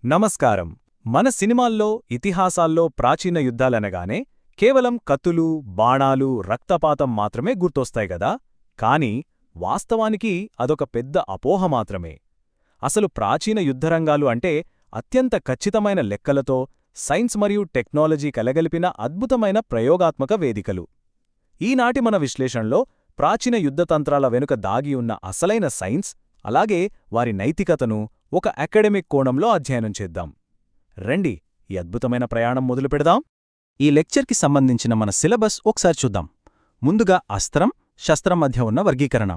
నమస్కారం. మన సినిమాల్లో, ఇతిహాసాల్లో ప్రాచీన యుద్ధాలనగానే కేవలం కత్తులు, బాణాలు, రక్తపాతం మాత్రమే గుర్తొస్తాయి గదా. కాని వాస్తవానికి అదొక పెద్ద అపోహ మాత్రమే. అసలు ప్రాచీన యుద్ధరంగాలు అంటే అత్యంత ఖచ్చితమైన లెక్కలతో, సైన్స్ మరియు టెక్నాలజీ కలగలిపిన అద్భుతమైన ప్రయోగాత్మక వేదికలు. ఈనాటి మన విశ్లేషణలో ప్రాచీన యుద్ధతంత్రాల వెనుక దాగి ఉన్న అసలైన సైన్స్, అలాగే వారి నైతికతను ఒక అకాడమిక్ కోణంలో అధ్యయనం చేద్దాం. రండి, ఈ అద్భుతమైన ప్రయాణం మొదలు పెడదాం. ఈ లెక్చర్కి సంబంధించిన మన సిలబస్ ఒకసారి చూద్దాం. ముందుగా అస్త్రం, శస్త్రం మధ్య ఉన్న వర్గీకరణ.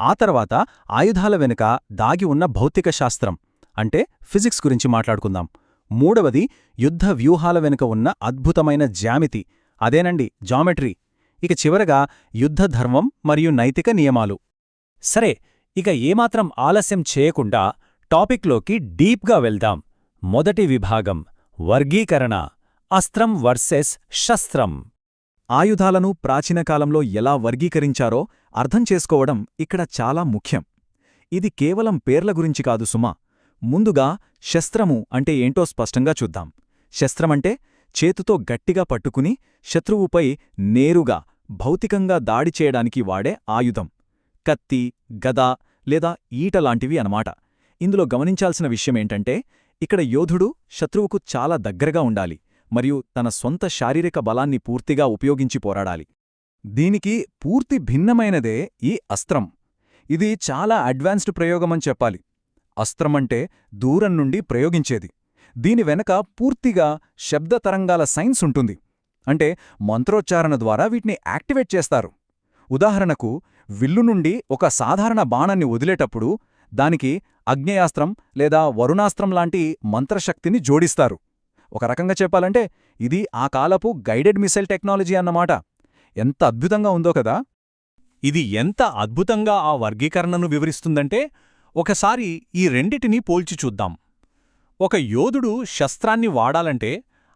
ఆ తర్వాత ఆయుధాల వెనుక దాగి ఉన్న భౌతిక శాస్త్రం అంటే ఫిజిక్స్ గురించి మాట్లాడుకుందాం. మూడవది యుద్ధ వ్యూహాల వెనుక ఉన్న అద్భుతమైన జ్యామితి, అదేనండి జామెట్రీ. ఇక చివరగా యుద్ధ ధర్మం మరియు నైతిక నియమాలు. సరే, ఇక ఏమాత్రం ఆలస్యం చేయకుండా టాపిక్లోకి డీప్గా వెళ్దాం. మొదటి విభాగం వర్గీకరణ, అస్త్రం వర్సెస్ శస్త్రం. ఆయుధాలను ప్రాచీన కాలంలో ఎలా వర్గీకరించారో అర్థం చేసుకోవడం ఇక్కడ చాలా ముఖ్యం. ఇది కేవలం పేర్ల గురించి కాదు సుమా. ముందుగా శస్త్రము అంటే ఏంటో స్పష్టంగా చూద్దాం. శస్త్రమంటే చేతుతో గట్టిగా పట్టుకుని శత్రువుపై నేరుగా, భౌతికంగా దాడి చేయడానికి వాడే ఆయుధం. కత్తి, గద లేదా ఈటలాంటివి అనమాట. ఇందులో గమనించాల్సిన విషయమేంటంటే, ఇక్కడ యోధుడు శత్రువుకు చాలా దగ్గరగా ఉండాలి మరియు తన సొంత శారీరక బలాన్ని పూర్తిగా ఉపయోగించి పోరాడాలి. దీనికి పూర్తి భిన్నమైనదే ఈ అస్త్రం. ఇది చాలా అడ్వాన్స్డ్ ప్రయోగమని చెప్పాలి. అస్త్రమంటే దూరం నుండి ప్రయోగించేది. దీని వెనక పూర్తిగా శబ్ద తరంగాల సైన్స్ ఉంటుంది. అంటే మంత్రోచ్చారణ ద్వారా వీటిని యాక్టివేట్ చేస్తారు. ఉదాహరణకు, విల్లు నుండి ఒక సాధారణ బాణాన్ని వదిలేటప్పుడు దానికి అగ్నేయాస్త్రం లేదా వరుణాస్త్రం లాంటి మంత్రశక్తిని జోడిస్తారు. ఒక రకంగా చెప్పాలంటే ఇది ఆ కాలపు గైడెడ్ మిసైల్ టెక్నాలజీ అన్నమాట. ఎంత అద్భుతంగా ఉందో కదా. ఇది ఎంత అద్భుతంగా ఆ వర్గీకరణను వివరిస్తుందంటే, ఒకసారి ఈ రెండిటినీ పోల్చి చూద్దాం. ఒక యోధుడు శస్త్రాన్ని వాడాలంటే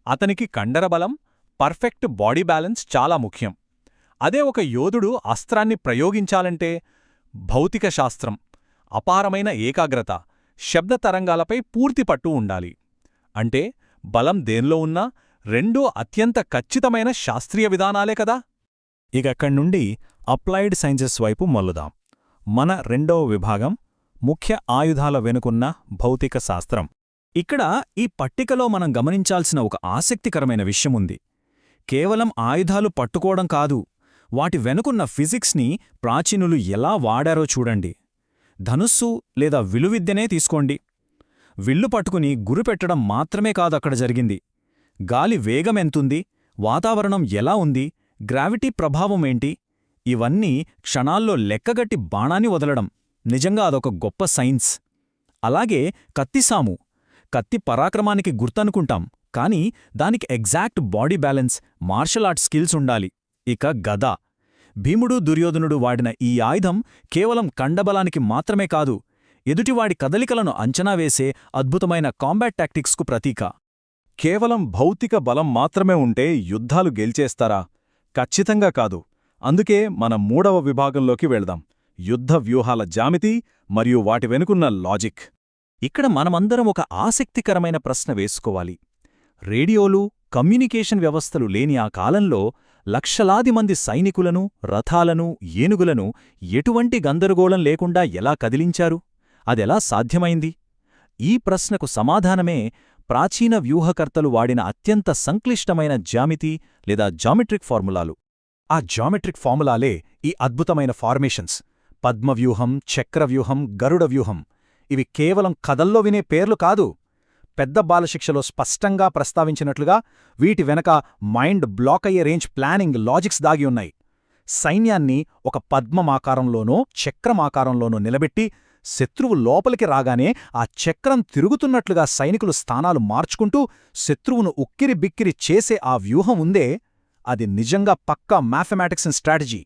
అతనికి కండరబలం, పర్ఫెక్ట్ బాడీ బ్యాలెన్స్ చాలా ముఖ్యం. అదే ఒక యోధుడు అస్త్రాన్ని ప్రయోగించాలంటే భౌతిక శాస్త్రం, అపారమైన ఏకాగ్రత, శబ్ద తరంగాలపై పూర్తి పట్టు ఉండాలి. అంటే బలం దేనిలో ఉన్నా రెండూ అత్యంత ఖచ్చితమైన శాస్త్రీయ విధానాలే కదా. ఇకక్కడ్నుండి అప్లైడ్ సైన్సెస్ వైపు మొల్లుదాం. మన రెండవ విభాగం ముఖ్య ఆయుధాల వెనుకున్న భౌతిక శాస్త్రం. ఇక్కడ ఈ పట్టికలో మనం గమనించాల్సిన ఒక ఆసక్తికరమైన విషయముంది. కేవలం ఆయుధాలు పట్టుకోవడం కాదు, వాటి వెనుకున్న ఫిజిక్స్ని ప్రాచీనులు ఎలా వాడారో చూడండి. ధనుస్సు లేదా విలువిద్యనే తీసుకోండి. విల్లు పట్టుకుని గురిపెట్టడం మాత్రమే కాదు అక్కడ జరిగింది. గాలి వేగమెంతుంది, వాతావరణం ఎలా ఉంది, గ్రావిటీ ప్రభావమేంటి, ఇవన్నీ క్షణాల్లో లెక్కగట్టి బాణాన్ని వదలడం. నిజంగా అదొక గొప్ప సైన్స్. అలాగే కత్తిసాము. కత్తి పరాక్రమానికి గుర్తనుకుంటాం, కానీ దానికి exact body balance, martial arts skills ఉండాలి. ఇక గద. భీముడు, దుర్యోధనుడు వాడిన ఈ ఆయుధం కేవలం కండబలానికి మాత్రమే కాదు, ఎదుటివాడి కదలికలను అంచనా వేసే అద్భుతమైన కాంబాట్ టాక్టిక్స్కు ప్రతీక. కేవలం భౌతిక బలం మాత్రమే ఉంటే యుద్ధాలు గెలిచేస్తారా? ఖచ్చితంగా కాదు. అందుకే మన మూడవ విభాగంలోకి వెళ్దాం. యుద్ధ వ్యూహాల జామితి మరియు వాటి వెనుకున్న లాజిక్. ఇక్కడ మనమందరం ఒక ఆసక్తికరమైన ప్రశ్న వేసుకోవాలి. రేడియోలు, కమ్యూనికేషన్ వ్యవస్థలు లేని ఆ కాలంలో లక్షలాది మంది సైనికులను, రథాలను, ఏనుగులను ఎటువంటి గందరగోళం లేకుండా ఎలా కదిలించారు? అదెలా సాధ్యమైంది? ఈ ప్రశ్నకు సమాధానమే ప్రాచీన వ్యూహకర్తలు వాడిన అత్యంత సంక్లిష్టమైన జ్యామితి లేదా జామెట్రిక్ ఫార్ములాలు. ఆ జామెట్రిక్ ఫార్ములాలే ఈ అద్భుతమైన ఫార్మేషన్స్. పద్మవ్యూహం, చక్రవ్యూహం, గరుడ వ్యూహం. ఇవి కేవలం కథల్లో వినే పేర్లు కాదు. పెద్ద బాలశిక్షలో స్పష్టంగా ప్రస్తావించినట్లుగా వీటి వెనక మైండ్ బ్లాక్ అయ్యే రేంజ్ ప్లానింగ్, లాజిక్స్ దాగి ఉన్నాయి. సైన్యాన్ని ఒక పద్మమాకారంలోనో చక్రమాకారంలోనో నిలబెట్టి శత్రువు లోపలికి రాగానే ఆ చక్రం తిరుగుతున్నట్లుగా సైనికులు స్థానాలు మార్చుకుంటూ శత్రువును ఉక్కిరి బిక్కిరి చేసే ఆ వ్యూహం ఉందే, అది నిజంగా పక్కా మ్యాథమెటిక్స్ అండ్ స్ట్రాటజీ.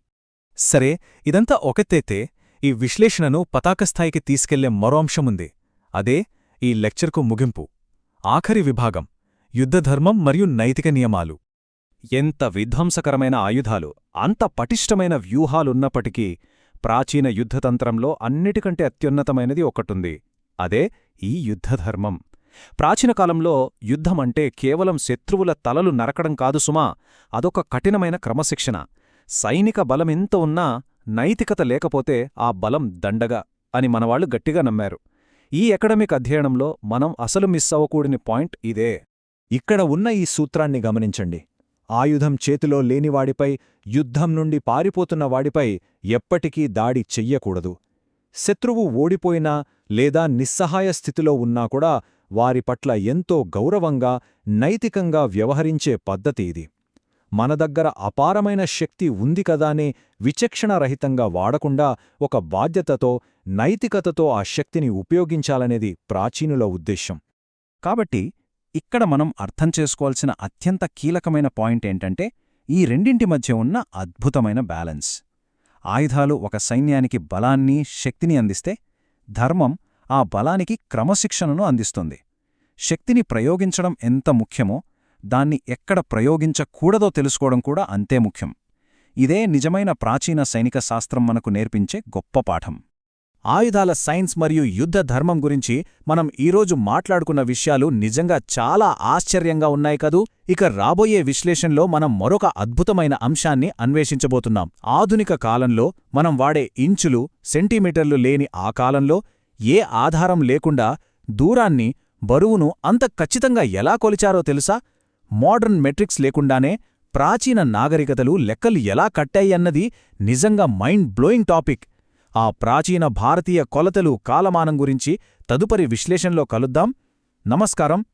సరే, ఇదంతా ఒకతైతే ఈ విశ్లేషణను పతాకస్థాయికి తీసుకెళ్లే మరో అంశముంది. అదే ఈ లెక్చర్కు ముగింపు. ఆఖరి విభాగం యుద్ధధర్మం మరియు నైతిక నియమాలు. ఎంత విధ్వంసకరమైన ఆయుధాలు, అంత పటిష్టమైన వ్యూహాలున్నప్పటికీ ప్రాచీన యుద్ధతంత్రంలో అన్నిటికంటే అత్యున్నతమైనది ఒకటుంది. అదే ఈ యుద్ధధర్మం. ప్రాచీన కాలంలో యుద్ధమంటే కేవలం శత్రువుల తలలు నరకడం కాదు సుమా, అదొక కఠినమైన క్రమశిక్షణ. సైనిక బలమెంత ఉన్నా నైతికత లేకపోతే ఆ బలం దండగా అని మనవాళ్లు గట్టిగా నమ్మారు. ఈ ఎకడమిక్ అధ్యయనంలో మనం అసలు మిస్ అవ్వకూడని పాయింట్ ఇదే. ఇక్కడ ఉన్న ఈ సూత్రాన్ని గమనించండి. ఆయుధం చేతిలో లేనివాడిపై, యుద్ధం నుండి పారిపోతున్న వాడిపై ఎప్పటికీ దాడి చెయ్యకూడదు. శత్రువు ఓడిపోయినా లేదా నిస్సహాయ స్థితిలో ఉన్నా కూడా వారి పట్ల ఎంతో గౌరవంగా, నైతికంగా వ్యవహరించే పద్ధతి ఇది. మన దగ్గర అపారమైన శక్తి ఉంది కదానే విచక్షణరహితంగా వాడకుండా ఒక బాధ్యతతో, నైతికతతో ఆ శక్తిని ఉపయోగించాలనేది ప్రాచీనుల ఉద్దేశ్యం. కాబట్టి ఇక్కడ మనం అర్థం చేసుకోవాల్సిన అత్యంత కీలకమైన పాయింట్ ఏంటంటే, ఈ రెండింటి మధ్య ఉన్న అద్భుతమైన బ్యాలెన్స్. ఆయుధాలు ఒక సైన్యానికి బలాన్ని, శక్తిని అందిస్తే, ధర్మం ఆ బలానికి క్రమశిక్షణను అందిస్తుంది. శక్తిని ప్రయోగించడం ఎంత ముఖ్యమో, దాన్ని ఎక్కడ ప్రయోగించకూడదో తెలుసుకోవడం కూడా అంతే ముఖ్యం. ఇదే నిజమైన ప్రాచీన సైనిక శాస్త్రం మనకు నేర్పించే గొప్ప పాఠం. ఆయుధాల సైన్స్ మరియు యుద్ధ ధర్మం గురించి మనం ఈరోజు మాట్లాడుకున్న విషయాలు నిజంగా చాలా ఆశ్చర్యంగా ఉన్నాయి కదూ. ఇక రాబోయే విశ్లేషణలో మనం మరొక అద్భుతమైన అంశాన్ని అన్వేషించబోతున్నాం. ఆధునిక కాలంలో మనం వాడే ఇంచులు, సెంటీమీటర్లు లేని ఆ కాలంలో ఏ ఆధారం లేకుండా దూరాన్ని, బరువును అంత ఖచ్చితంగా ఎలా కొలిచారో తెలుసా? మోడర్న్ మెట్రిక్స్ లేకుండానే ప్రాచీన నాగరికతలు లెక్కలు ఎలా కట్టాయన్నది నిజంగా మైండ్ బ్లోయింగ్ టాపిక్. ఆ ప్రాచీన భారతీయ కొలతలు, కాలమానం గురించి తదుపరి విశ్లేషణలో కలుద్దాం. నమస్కారం.